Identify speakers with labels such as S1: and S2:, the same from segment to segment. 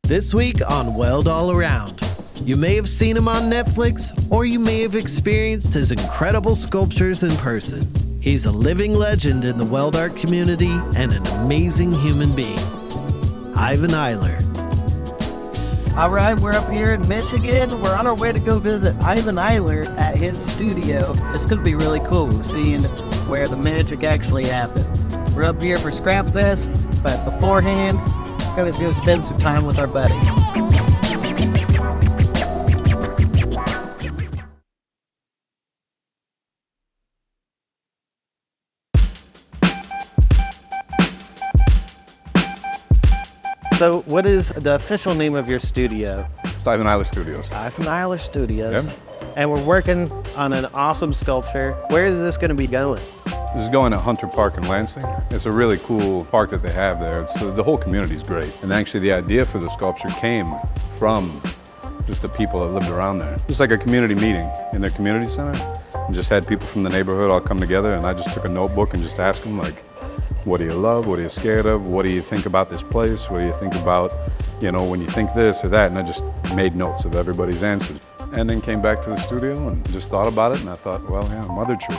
S1: This week on Weld All Around, you may have seen him on Netflix, or you may have experienced his incredible sculptures in person. He's a living legend in the weld art community and an amazing human being. Ivan Iler.
S2: All right, we're up here in Michigan. We're on our way to go visit Ivan Iler at his studio. It's going to be really cool seeing where the magic actually happens. We're up here for Scrap Fest, but beforehand, we're going to go spend some time with our buddy. So what is the official name of your studio?
S3: It's Ivan Iler Studios.
S2: Ivan Iler Studios.
S3: Yep.
S2: And we're working on an awesome sculpture. Where is this going to be going?
S3: This is going to Hunter Park in Lansing. It's a really cool park that they have there. The whole community is great. And actually the idea for the sculpture came from just the people that lived around there. It's like a community meeting in their community center. And just had people from the neighborhood all come together, and I just took a notebook and just asked them, like, what do you love? What are you scared of? What do you think about this place? What do you think about, when you think this or that? And I just made notes of everybody's answers. And then came back to the studio and just thought about it, and I thought, well, yeah, Mother Tree.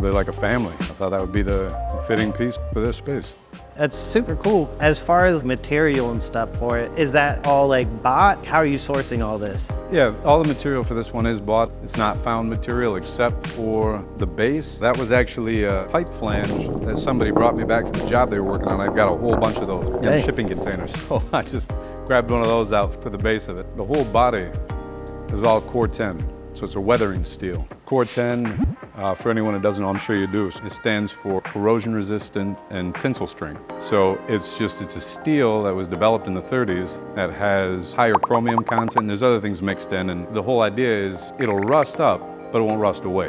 S3: They're like a family. I thought that would be the fitting piece for this space.
S2: That's super cool. As far as material and stuff for it, is that all like bought? How are you sourcing all this?
S3: Yeah, all the material for this one is bought. It's not found material except for the base. That was actually a pipe flange that somebody brought me back from the job they were working on. I've got a whole bunch of those in shipping containers. So I just grabbed one of those out for the base of it. The whole body is all Cor-Ten. So it's a weathering steel. Cor-Ten, for anyone that doesn't know, I'm sure you do, it stands for corrosion resistant and tensile strength. So it's a steel that was developed in the 30s that has higher chromium content, and there's other things mixed in, and the whole idea is it'll rust up, but it won't rust away.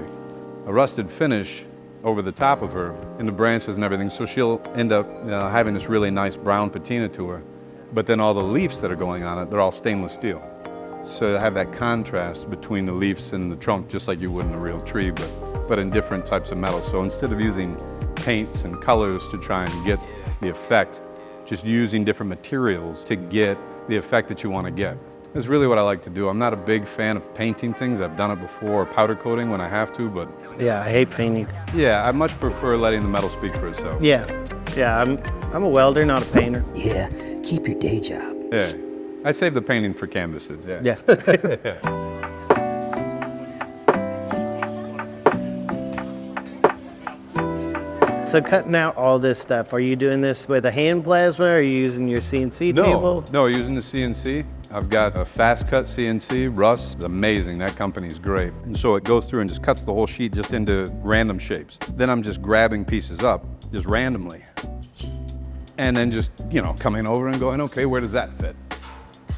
S3: A rusted finish over the top of her in the branches and everything, so she'll end up having this really nice brown patina to her. But then all the leaves that are going on it, they're all stainless steel. So to have that contrast between the leaves and the trunk, just like you would in a real tree, but in different types of metal. So instead of using paints and colors to try and get the effect, just using different materials to get the effect that you want to get. That's really what I like to do. I'm not a big fan of painting things. I've done it before, or powder coating when I have to, but...
S2: Yeah, I hate painting.
S3: Yeah, I much prefer letting the metal speak for itself.
S2: Yeah, I'm a welder, not a painter.
S4: Yeah, keep your day job.
S3: Yeah. I save the painting for canvases, yeah.
S2: Yeah. So cutting out all this stuff, are you doing this with a hand plasma, or are you using your CNC table?
S3: No, using the CNC. I've got a fast cut CNC. Russ is amazing, that company's great. And so it goes through and just cuts the whole sheet just into random shapes. Then I'm just grabbing pieces up, just randomly. And then just, coming over and going, okay, where does that fit?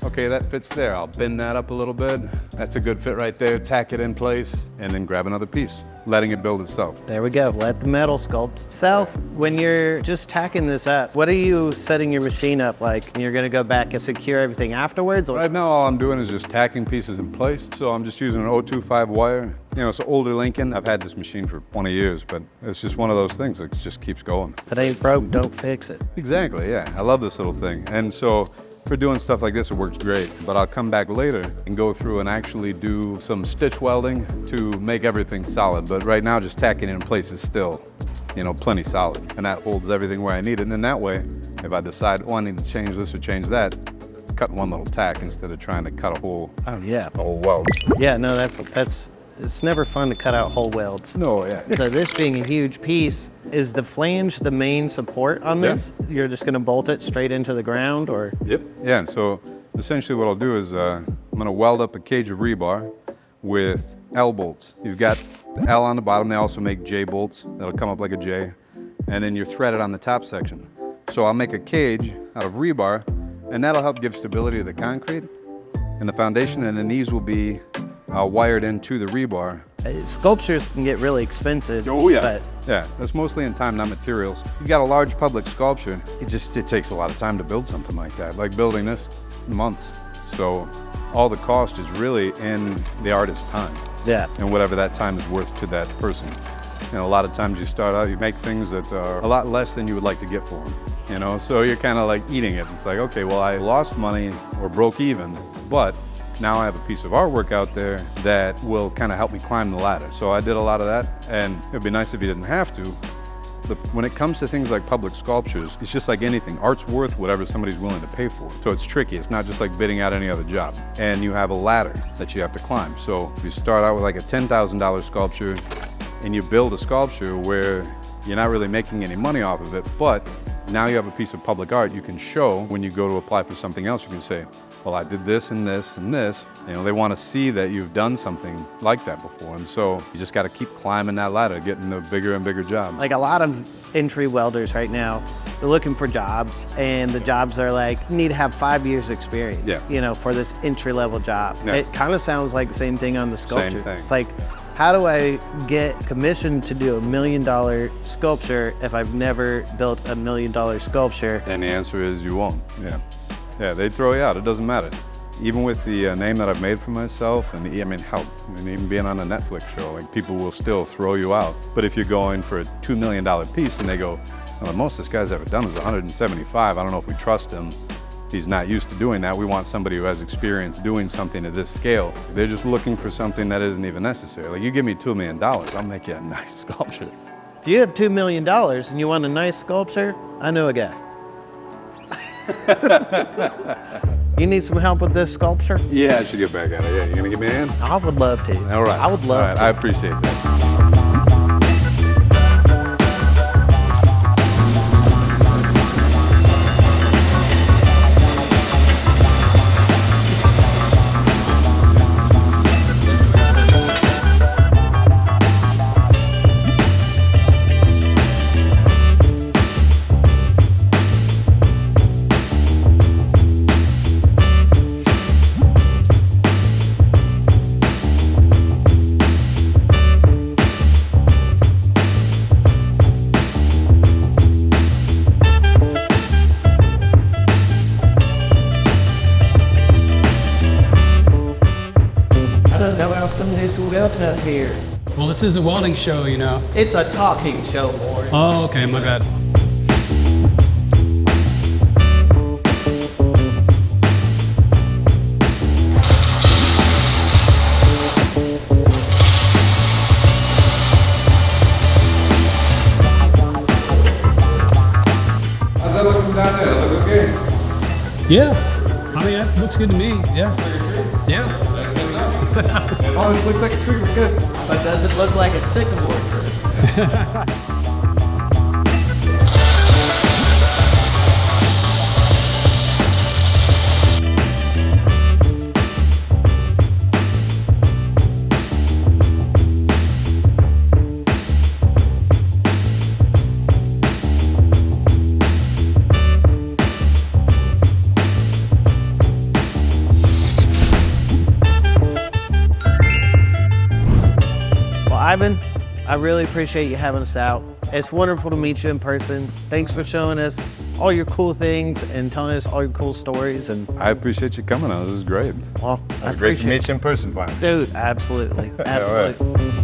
S3: Okay, that fits there. I'll bend that up a little bit. That's a good fit right there. Tack it in place, and then grab another piece, letting it build itself.
S2: There we go. Let the metal sculpt itself. When you're just tacking this up, what are you setting your machine up like? You're gonna go back and secure everything afterwards? Or?
S3: Right now, all I'm doing is just tacking pieces in place. So I'm just using an 025 wire. It's an older Lincoln. I've had this machine for 20 years, but it's just one of those things that just keeps going.
S2: If it ain't broke, don't fix it.
S3: Exactly, yeah. I love this little thing. And so, for doing stuff like this, it works great, but I'll come back later and go through and actually do some stitch welding to make everything solid. But right now, just tacking it in place is still, plenty solid. And that holds everything where I need it. And then that way, if I decide, I need to change this or change that, cut one little tack instead of trying to cut a whole, whole weld.
S2: Yeah, no, it's never fun to cut out whole welds.
S3: No, yeah.
S2: So this being a huge piece, is the flange the main support on this? Yeah. You're just gonna bolt it straight into the ground, or?
S3: Yep, yeah, and so essentially what I'll do is I'm gonna weld up a cage of rebar with L bolts. You've got the L on the bottom, they also make J bolts that'll come up like a J, and then you're threaded on the top section. So I'll make a cage out of rebar, and that'll help give stability to the concrete and the foundation, and then these will be wired into the rebar.
S2: Sculptures can get really expensive.
S3: Oh yeah.
S2: But
S3: yeah, that's mostly in time, not materials. You got a large public sculpture, it takes a lot of time to build something like that. Like building this, months. So all the cost is really in the artist's time.
S2: Yeah.
S3: And whatever that time is worth to that person. A lot of times you start out, you make things that are a lot less than you would like to get for them. you know? So you're kind of like eating it. It's like, okay, well, I lost money or broke even, but now I have a piece of artwork out there that will kind of help me climb the ladder. So I did a lot of that, and it'd be nice if you didn't have to. But when it comes to things like public sculptures, it's just like anything. Art's worth whatever somebody's willing to pay for. So it's tricky. It's not just like bidding out any other job. And you have a ladder that you have to climb. So if you start out with like a $10,000 sculpture and you build a sculpture where you're not really making any money off of it, but now you have a piece of public art you can show when you go to apply for something else. You can say, well, I did this and this and this. You know, they want to see that you've done something like that before. And so you just got to keep climbing that ladder, getting the bigger and bigger jobs.
S2: Like a lot of entry welders right now, they're looking for jobs, and the jobs are like, you need to have 5 years experience, you know, for this entry-level job.
S3: Yeah.
S2: It kind of sounds like the same thing on the sculpture.
S3: Same thing.
S2: It's like, how do I get commissioned to do $1 million sculpture if I've never built $1 million sculpture?
S3: And the answer is you won't, Yeah, they throw you out, it doesn't matter. Even with the name that I've made for myself, and I mean, hell, and even being on a Netflix show, like people will still throw you out. But if you're going for a $2 million piece and they go, well, the most this guy's ever done is 175, I don't know if we trust him. He's not used to doing that. We want somebody who has experience doing something at this scale. They're just looking for something that isn't even necessary. Like, you give me $2 million, I'll make you a nice sculpture.
S2: If you have $2 million and you want a nice sculpture, I know a guy. You need some help with this sculpture?
S3: Yeah, I should get back at it. Yeah, you gonna give me a hand?
S2: I would love to.
S3: All right.
S2: I would love to.
S3: I appreciate that.
S2: Out here.
S5: Well, this is a welding show, you know.
S2: It's a talking show, Lord.
S5: Oh, okay, my bad.
S3: How's that looking down there? Look okay?
S5: Yeah. I mean, that looks good to me. Yeah. Yeah.
S3: Oh, it looks like a tree. We're good.
S2: But does it look like a sycamore tree? Ivan, I really appreciate you having us out. It's wonderful to meet you in person. Thanks for showing us all your cool things and telling us all your cool stories. And
S3: I appreciate you coming on. This is great.
S2: well,
S3: It was great to meet you in person, finally.
S2: Dude, absolutely, absolutely.
S3: All right.